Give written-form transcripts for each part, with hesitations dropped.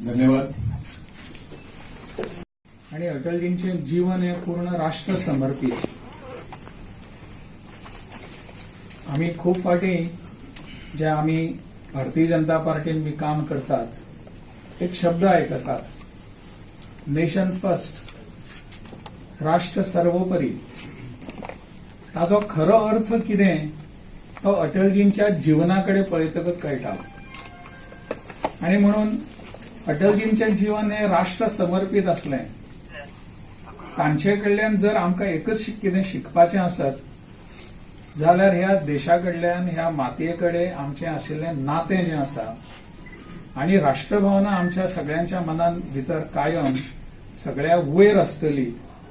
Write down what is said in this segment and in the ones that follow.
धन्यवाद. आणि अटलजींचे जीवन हे पूर्ण राष्ट्र समर्पित. आम्ही खूप फाटी जे आम्ही भारतीय जनता पार्टीन बी काम करतात, एक शब्द आयकतात, नेशन फर्स्ट, राष्ट्र सर्वोपरी. ताजो खरो अर्थ कितें तो अटलजींच्या जीवनाकडे पळयतकच कळटा. आणि म्हणून अटलजींचें जीवन हे राष्ट्र समर्पित असलें. तांचे कडल्यान जर आमकां एकच कितें शिकपाचें आसत जाल्यार ह्या देशा कडल्यान ह्या मातयेकडे आमचें आशिल्लें नातें जें आसा आनी राष्ट्रभावना आमच्या सगळ्यांच्या मनान भितर कायम सगळ्या वयर आसतली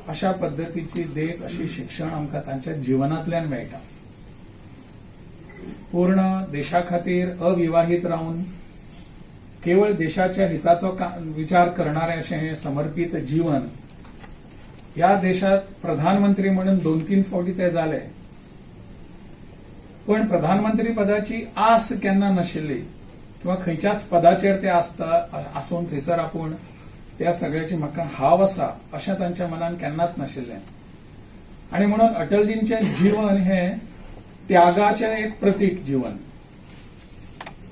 अशा पद्दतीची देख अशी शिक्षण आमकां तांच्या जिवनांतल्यान मेळटा. पूर्ण देशा खातीर अविवाहीत रावन केवळ देशाच्या हिताचो विचार करणारे अशें हे समर्पित जीवन. ह्या देशात प्रधानमंत्री म्हणून 2-3 फावटी ते जाले, पण प्रधानमंत्री पदाची आस केन्ना नाशिल्ली किंवा खंयच्याच पदाचेर ते आसून थंयसर आपूण त्या सगळ्याची म्हाका हाव आसा अशें तांच्या मनान केन्नाच नाशिल्लें. आणि म्हणून अटलजींचें जीवन हे त्यागाचें एक प्रतीक जीवन.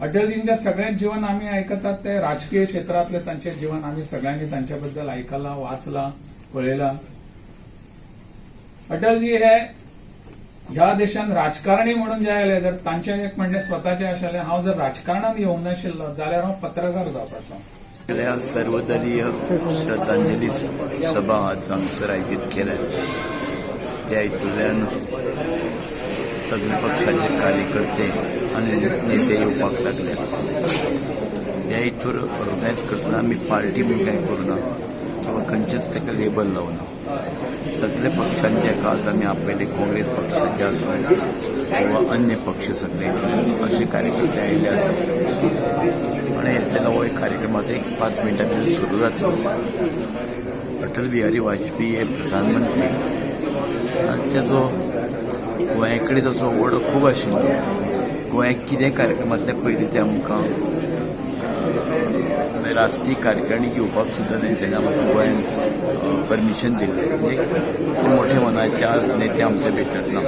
अटलजींचें सगळें जीवन आमी आयकतात ते राजकीय क्षेत्रांतलें तांचें जीवन आमी सगळ्यांनी तांचे बद्दल आयकलां, वाचलां, पळयलां. अटलजी हे ह्या देशान राजकारणी म्हणून जे आयले, जर तांचें एक म्हणलें स्वताचें आशिल्लें, हांव जर राजकारणांत येवंक नाशिल्लो जाल्यार हांव पत्रकार जावपाचो. सर्वदलीय श्रद्धांजली सभा आज हांगासर आयोजीत केल्या. त्या हितूंतल्यान सगळे पक्षाचे कार्यकर्ते आनी नेते येवपाक लागले. ह्या हितूर ऑर्गनायज करतना आमी पार्टी म्हूण कांय करूना किंवा खंयचेच ताका लेबल लावना. सगळे पक्षांचे आज आमी आपयले, काँग्रेस पक्षाचे आसूं किंवा अन्य पक्ष सगळे असे कार्यकर्ते आयिल्ले आसात. आणि येतलो हो एक कार्यक्रम आता 5 मिनटां भितर सुरू जातलो. अटल बिहारी वाजपेयी हे प्रधानमंत्री आनी तेजो गोंया कडेन तसो ओडो खूब आशिल्लो. गोंयाक कितें कार्यक्रमांतले पयलीं ते आमकां राजकीय कार्यकारिणी घेवपाक सुद्दां तेणें आमकां गोंयांत परमिशन दिल्लें. म्हणजे मोठे मनाचे आज नेते आमचे भितर ना.